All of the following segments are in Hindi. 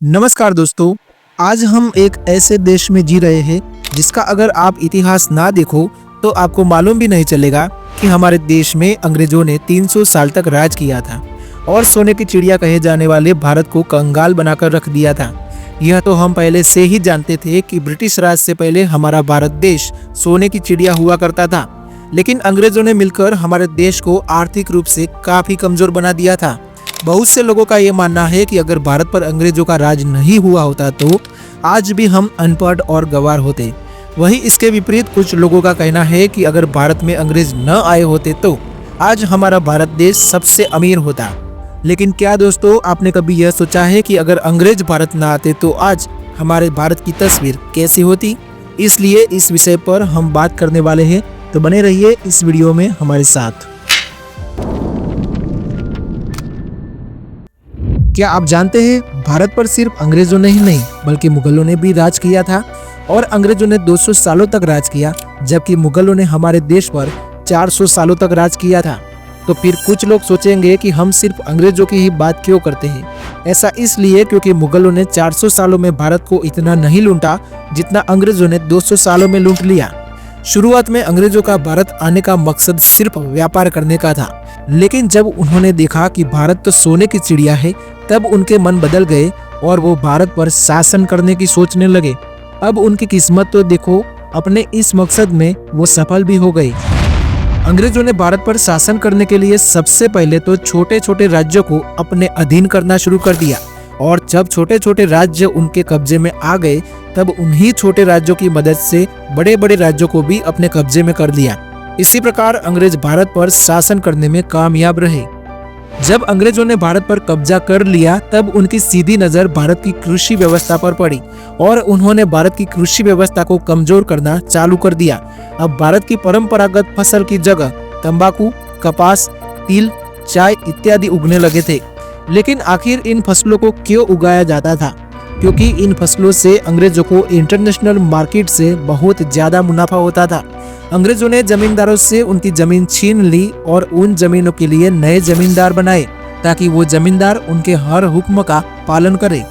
नमस्कार दोस्तों। आज हम एक ऐसे देश में जी रहे हैं जिसका अगर आप इतिहास ना देखो तो आपको मालूम भी नहीं चलेगा कि हमारे देश में अंग्रेजों ने 300 साल तक राज किया था और सोने की चिड़िया कहे जाने वाले भारत को कंगाल बनाकर रख दिया था। यह तो हम पहले से ही जानते थे कि ब्रिटिश राज से पहले हमारा भारत देश सोने की चिड़िया हुआ करता था, लेकिन अंग्रेजों ने मिलकर हमारे देश को आर्थिक रूप से काफी कमजोर बना दिया था। बहुत से लोगों का ये मानना है कि अगर भारत पर अंग्रेजों का राज नहीं हुआ होता तो आज भी हम अनपढ़ और गंवार होते। वहीं इसके विपरीत कुछ लोगों का कहना है कि अगर भारत में अंग्रेज न आए होते तो आज हमारा भारत देश सबसे अमीर होता। लेकिन क्या दोस्तों, आपने कभी यह सोचा है कि अगर अंग्रेज भारत न आते तो आज हमारे भारत की तस्वीर कैसी होती? इसलिए इस विषय पर हम बात करने वाले हैं, तो बने रहिए इस वीडियो में हमारे साथ। क्या आप जानते हैं, भारत पर सिर्फ अंग्रेजों ने ही नहीं बल्कि मुगलों ने भी राज किया था और अंग्रेजों ने 200 सालों तक राज किया, जबकि मुगलों ने हमारे देश पर 400 सालों तक राज किया था। तो फिर कुछ लोग सोचेंगे कि हम सिर्फ अंग्रेजों की ही बात क्यों करते हैं। ऐसा इसलिए क्योंकि मुगलों ने 400 सालों में भारत को इतना नहीं लूटा जितना अंग्रेजों ने 200 सालों में लूट लिया। शुरुआत में अंग्रेजों का भारत आने का मकसद सिर्फ व्यापार करने का था, लेकिन जब उन्होंने देखा कि भारत तो सोने की चिड़िया है, तब उनके मन बदल गए और वो भारत पर शासन करने की सोचने लगे। अब उनकी किस्मत तो देखो, अपने इस मकसद में वो सफल भी हो गए। अंग्रेजों ने भारत पर शासन करने के लिए सबसे पहले तो छोटे छोटे राज्यों को अपने अधीन करना शुरू कर दिया, और जब छोटे छोटे राज्य उनके कब्जे में आ गए तब उन्हीं छोटे राज्यों की मदद से बड़े बड़े राज्यों को भी अपने कब्जे में कर लिया। इसी प्रकार अंग्रेज भारत पर शासन करने में कामयाब रहे। जब अंग्रेजों ने भारत पर कब्जा कर लिया तब उनकी सीधी नजर भारत की कृषि व्यवस्था पर पड़ी और उन्होंने भारत की कृषि व्यवस्था को कमजोर करना चालू कर दिया। अब भारत की परंपरागत फसल की जगह तंबाकू, कपास, तिल, चाय इत्यादि उगने लगे थे। लेकिन आखिर इन फसलों को क्यों उगाया जाता था? क्योंकि इन फसलों से अंग्रेजों को इंटरनेशनल मार्केट से बहुत ज्यादा मुनाफा होता था। अंग्रेजों ने जमींदारों से उनकी जमीन छीन ली और उन जमीनों के लिए नए जमींदार बनाए ताकि वो जमींदार उनके हर हुक्म का पालन करे।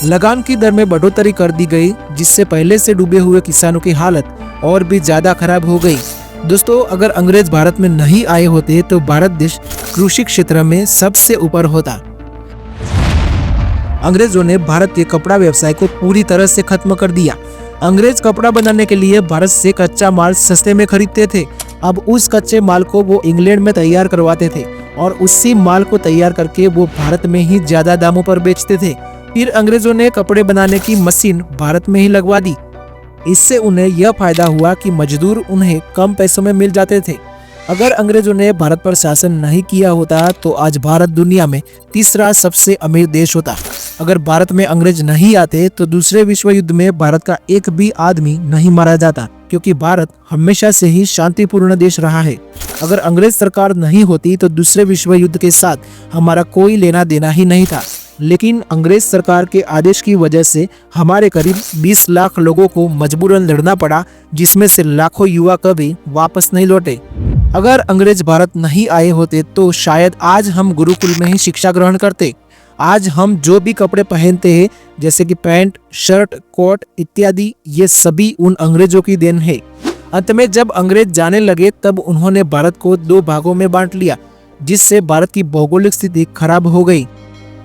लगान की दर में बढ़ोतरी कर दी गई, जिससे पहले से डूबे हुए किसानों की हालत और भी ज्यादा खराब हो गई। दोस्तों, अगर अंग्रेज भारत में नहीं आए होते तो भारत देश कृषि क्षेत्र में सबसे ऊपर होता। अंग्रेजों ने भारत के कपड़ा व्यवसाय को पूरी तरह से खत्म कर दिया। अंग्रेज कपड़ा बनाने के लिए भारत से कच्चा माल सस्ते में खरीदते थे। अब उस कच्चे माल को वो इंग्लैंड में तैयार करवाते थे और उसी माल को तैयार करके वो भारत में ही ज्यादा दामों पर बेचते थे। फिर अंग्रेजों ने कपड़े बनाने की मशीन भारत में ही लगवा दी। इससे उन्हें यह फायदा हुआ कि मजदूर उन्हें कम पैसों में मिल जाते थे। अगर अंग्रेजों ने भारत पर शासन नहीं किया होता तो आज भारत दुनिया में तीसरा सबसे अमीर देश होता। अगर भारत में अंग्रेज नहीं आते तो दूसरे विश्व युद्ध में भारत का एक भी आदमी नहीं मारा जाता, क्योंकि भारत हमेशा से ही शांतिपूर्ण देश रहा है। अगर अंग्रेज सरकार नहीं होती तो दूसरे विश्व युद्ध के साथ हमारा कोई लेना देना ही नहीं था। लेकिन अंग्रेज सरकार के आदेश की वजह से हमारे करीब 20 लाख लोगों को मजबूरन लड़ना पड़ा, जिसमें से लाखों युवा कभी वापस नहीं लौटे। अगर अंग्रेज भारत नहीं आए होते तो शायद आज हम गुरुकुल में ही शिक्षा ग्रहण करते। आज हम जो भी कपड़े पहनते हैं, जैसे कि पैंट, शर्ट, कोट इत्यादि, ये सभी उन अंग्रेजों की देन है। अंत में जब अंग्रेज जाने लगे तब उन्होंने भारत को 2 भागों में बांट लिया, जिससे भारत की भौगोलिक स्थिति खराब हो गई।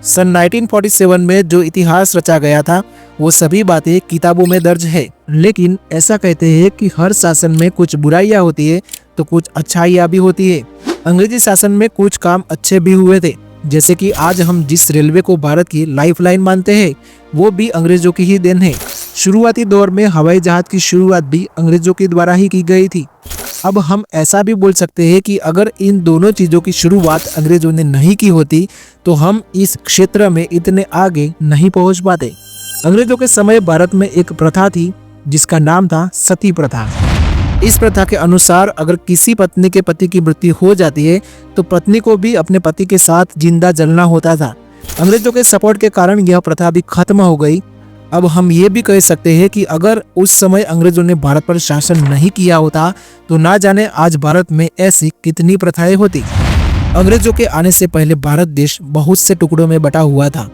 सन 1947 में जो इतिहास रचा गया था वो सभी बातें किताबों में दर्ज है। लेकिन ऐसा कहते हैं कि हर शासन में कुछ बुराइयां होती है तो कुछ अच्छाइयां भी होती है। अंग्रेजी शासन में कुछ काम अच्छे भी हुए थे, जैसे कि आज हम जिस रेलवे को भारत की लाइफलाइन मानते हैं वो भी अंग्रेजों की ही देन है। शुरुआती दौर में हवाई जहाज की शुरुआत भी अंग्रेजों के द्वारा ही की गई थी। अब हम ऐसा भी बोल सकते हैं कि अगर इन दोनों चीजों की शुरुआत अंग्रेजों ने नहीं की होती तो हम इस क्षेत्र में इतने आगे नहीं पहुंच पाते। अंग्रेजों के समय भारत में एक प्रथा थी जिसका नाम था सती प्रथा। इस प्रथा के अनुसार अगर किसी पत्नी के पति की मृत्यु हो जाती है तो पत्नी को भी अपने पति के साथ जिंदा जलना होता था। अंग्रेजों के सपोर्ट के कारण यह प्रथा भी खत्म हो गई। अब हम ये भी कह सकते हैं कि अगर उस समय अंग्रेजों ने भारत पर शासन नहीं किया होता तो ना जाने आज भारत में ऐसी कितनी प्रथाएं होती। अंग्रेजों के आने से पहले भारत देश बहुत से टुकड़ों में बटा हुआ था।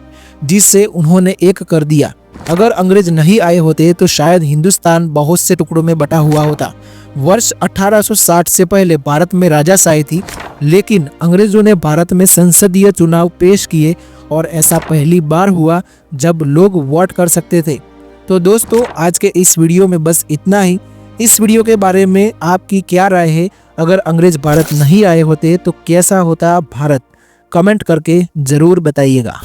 जिससे उन्होंने एक कर दिया। अगर अंग्रेज नहीं आए होते तो शायद हिंदुस्तान बहुत से टुकड़ों में बटा हुआ होता। वर्ष 1860 से पहले भारत में राजाशाही थी, लेकिन अंग्रेजों ने भारत में संसदीय चुनाव पेश किए और ऐसा पहली बार हुआ जब लोग वोट कर सकते थे। तो दोस्तों, आज के इस वीडियो में बस इतना ही। इस वीडियो के बारे में आपकी क्या राय है? अगर अंग्रेज भारत नहीं आए होते तो कैसा होता भारत? कमेंट करके जरूर बताइएगा।